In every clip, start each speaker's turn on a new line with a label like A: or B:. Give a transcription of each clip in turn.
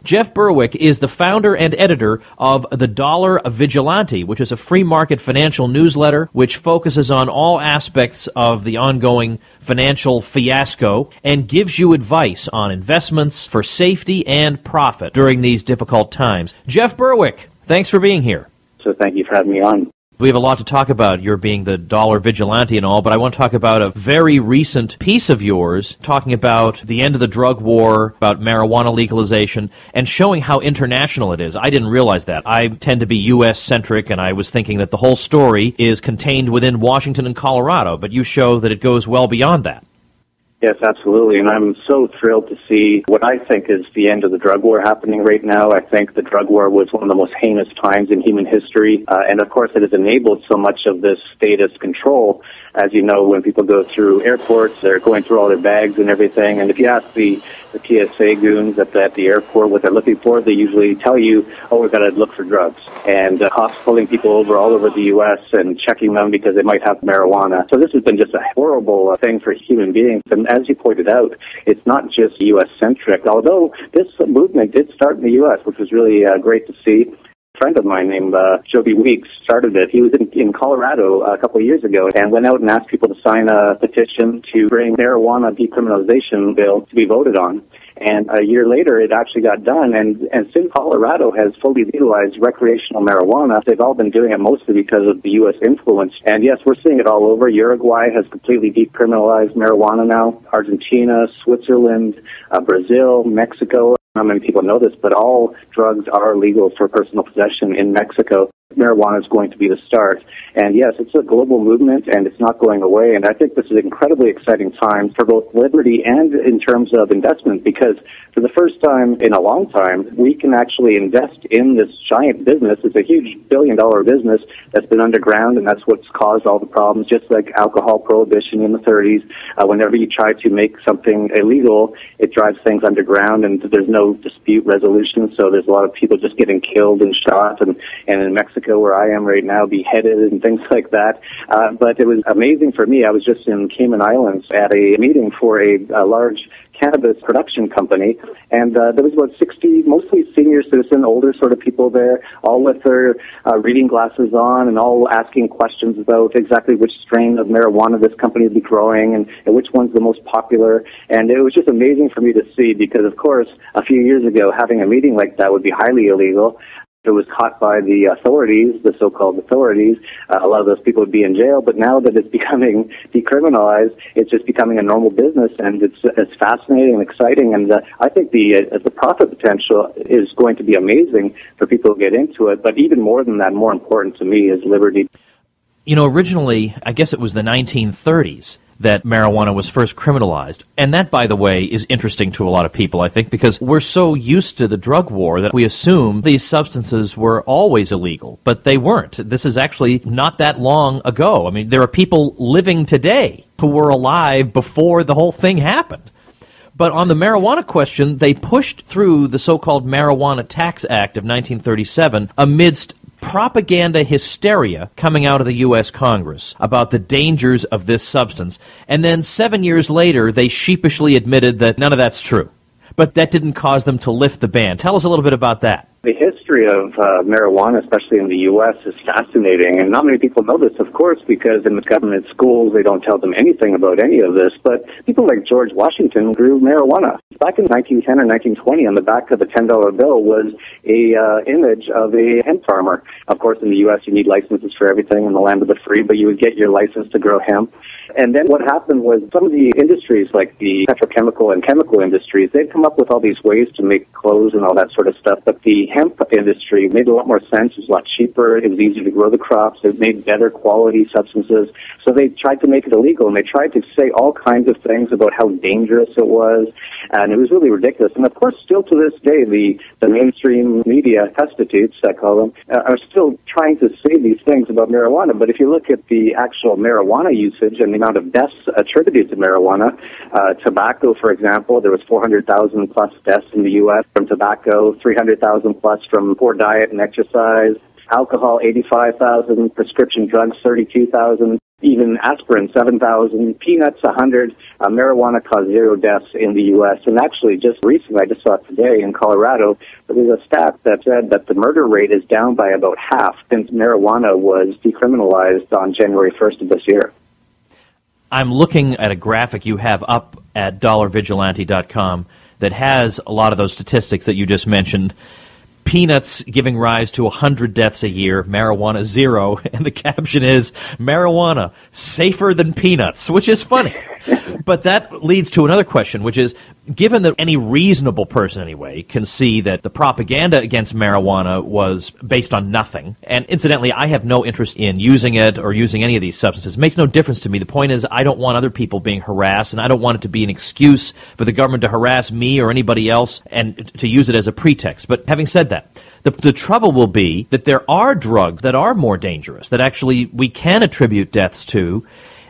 A: Jeff Berwick is the founder and editor of The Dollar Vigilante, which is a free market financial newsletter which focuses on all aspects of the ongoing financial fiasco and gives you advice on investments for safety and profit during these difficult times. Jeff Berwick, thanks for being here.
B: So thank you for having me on.
A: We have a lot to talk about, your being the dollar vigilante and all, but I want to talk about a very recent piece of yours talking about the end of the drug war, about marijuana legalization, and showing how international it is. I didn't realize that. I tend to be U.S.-centric, and I was thinking that the whole story is contained within Washington and Colorado, but you show that it goes well beyond that.
B: Yes, absolutely, and I'm so thrilled to see what I think is the end of the drug war happening right now. I think the drug war was one of the most heinous times in human history, and of course it has enabled so much of this status control. As you know, when people go through airports, they're going through all their bags and everything, and if you ask the TSA goons at the airport what they're looking for, they usually tell you, oh, we've got to look for drugs. And cops pulling people over all over the U.S. and checking them because they might have marijuana. So this has been just a horrible thing for human beings. And as you pointed out, it's not just U.S.-centric, although this movement did start in the U.S., which was really great to see. A friend of mine named Joby Weeks started it. He was in Colorado a couple of years ago and went out and asked people to sign a petition to bring marijuana decriminalization bill to be voted on. And a year later, it actually got done. And since Colorado has fully legalized recreational marijuana, they've all been doing it mostly because of the U.S. influence. And yes, we're seeing it all over. Uruguay has completely decriminalized marijuana now. Argentina, Switzerland, Brazil, Mexico. Not many people know this, but all drugs are legal for personal possession in Mexico. Marijuana is going to be the start. And yes, it's a global movement, and it's not going away. And I think this is an incredibly exciting time for both liberty and in terms of investment, because for the first time in a long time, we can actually invest in this giant business. It's a huge billion-dollar business that's been underground, and that's what's caused all the problems, just like alcohol prohibition in the 30s. Whenever you try to make something illegal, it drives things underground, and there's no dispute resolution, so there's a lot of people just getting killed and shot, and in Mexico, where I am right now, beheaded and things like that. But it was amazing for me. I was just in Cayman Islands at a meeting for a large cannabis production company, and there was about 60, mostly senior citizen, older sort of people there, all with their reading glasses on and all asking questions about exactly which strain of marijuana this company would be growing and which one's the most popular. And it was just amazing for me to see because, of course, a few years ago, having a meeting like that would be highly illegal. It was caught by the authorities, the so-called authorities. A lot of those people would be in jail, but now that it's becoming decriminalized, it's just becoming a normal business, and it's fascinating and exciting. And I think the profit potential is going to be amazing for people to get into it. But even more than that, more important to me is liberty.
A: You know, originally, I guess it was the 1930s that marijuana was first criminalized. And that, by the way, is interesting to a lot of people, I think, because we're so used to the drug war that we assume these substances were always illegal, but they weren't. This is actually not that long ago. I mean, there are people living today who were alive before the whole thing happened. But on the marijuana question, they pushed through the so-called Marijuana Tax Act of 1937 amidst propaganda hysteria coming out of the U.S. Congress about the dangers of this substance. And then 7 years later, they sheepishly admitted that none of that's true. But that didn't cause them to lift the ban. Tell us a little bit about that.
B: The history of marijuana, especially in the U.S., is fascinating, and not many people know this, of course, because in the government schools they don't tell them anything about any of this, but people like George Washington grew marijuana. Back in 1910 or 1920, on the back of a $10 bill was a image of a hemp farmer. Of course, in the U.S., you need licenses for everything in the land of the free, but you would get your license to grow hemp. And then what happened was some of the industries, like the petrochemical and chemical industries, they'd come up with all these ways to make clothes and all that sort of stuff, but the hemp industry made a lot more sense. It was a lot cheaper. It was easier to grow the crops. It made better quality substances. So they tried to make it illegal, and they tried to say all kinds of things about how dangerous it was, and it was really ridiculous. And of course, still to this day, the mainstream media, prostitutes, I call them, are still trying to say these things about marijuana. But if you look at the actual marijuana usage and the amount of deaths attributed to marijuana, tobacco, for example, there was 400,000 plus deaths in the U.S. from tobacco, 300,000 plus from poor diet and exercise. Alcohol, 85,000. Prescription drugs, 32,000. even aspirin, 7,000, peanuts, 100, marijuana caused 0 deaths in the U.S. And actually, just recently, I just saw it today in Colorado, there's a stat that said that the murder rate is down by about half since marijuana was decriminalized on January 1st of this year.
A: I'm looking at a graphic you have up at dollarvigilante.com that has a lot of those statistics that you just mentioned. Peanuts giving rise to 100 deaths a year, marijuana 0, and the caption is, marijuana, safer than peanuts, which is funny. But that leads to another question, which is, given that any reasonable person anyway can see that the propaganda against marijuana was based on nothing, and incidentally, I have no interest in using it or using any of these substances. It makes no difference to me. The point is, I don't want other people being harassed, and I don't want it to be an excuse for the government to harass me or anybody else and to use it as a pretext. But having said that, the trouble will be that there are drugs that are more dangerous, that actually we can attribute deaths to.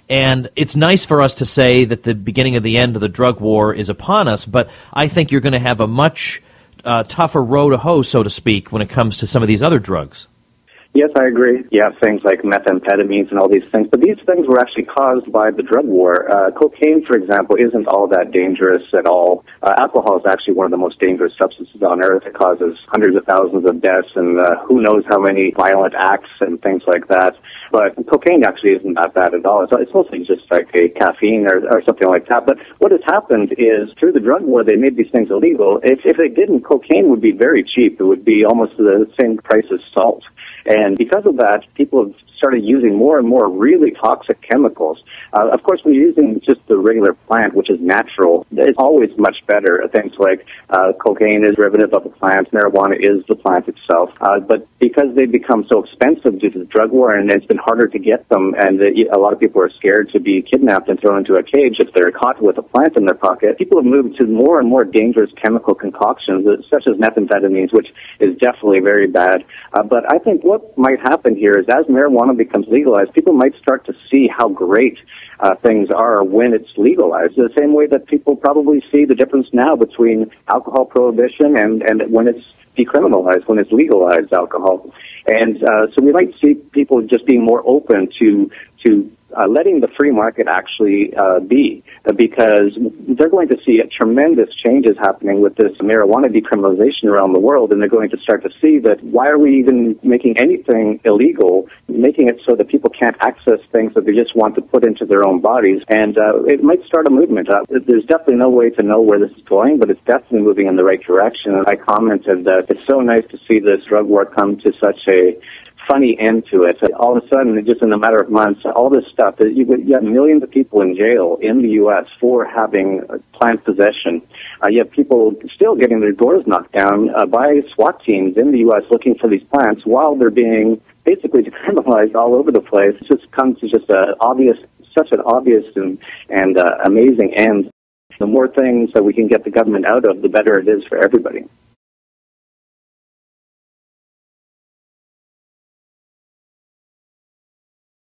A: And it's nice for us to say that the beginning of the end of the drug war is upon us, but I think you're going to have a much tougher row to hoe, so to speak, when it comes to some of these other drugs.
B: Yes, I agree. You have things like methamphetamines and all these things, but these things were actually caused by the drug war. Cocaine, for example, isn't all that dangerous at all. Alcohol is actually one of the most dangerous substances on earth. It causes hundreds of thousands of deaths and who knows how many violent acts and things like that. But cocaine actually isn't that bad at all. It's mostly just like a caffeine or something like that. But what has happened is through the drug war, they made these things illegal. If they didn't, cocaine would be very cheap. It would be almost the same price as salt. And because of that, people have started using more and more really toxic chemicals. Of course, when you're using just the regular plant, which is natural, it's always much better. Things like cocaine is derivative of the plant, marijuana is the plant itself. But because they've become so expensive due to the drug war, and it's been harder to get them, and a lot of people are scared to be kidnapped and thrown into a cage if they're caught with a plant in their pocket, people have moved to more and more dangerous chemical concoctions, such as methamphetamines, which is definitely very bad. But I think what might happen here is as marijuana becomes legalized, people might start to see how great things are when it's legalized, the same way that people probably see the difference now between alcohol prohibition and when it's decriminalized, when it's legalized alcohol. And so we might see people just being more open to letting the free market actually be, because they're going to see tremendous changes happening with this marijuana decriminalization around the world, and they're going to start to see that why are we even making anything illegal, making it so that people can't access things that they just want to put into their own bodies, and it might start a movement. There's definitely no way to know where this is going, but it's definitely moving in the right direction, and I commented that it's so nice to see this drug war come to such a funny end to it. All of a sudden, just in a matter of months, all this stuff, you have millions of people in jail in the U.S. for having plant possession. You have people still getting their doors knocked down by SWAT teams in the U.S. looking for these plants while they're being basically decriminalized all over the place. It just comes to just such an obvious and amazing end. The more things that we can get the government out of, the better it is for everybody.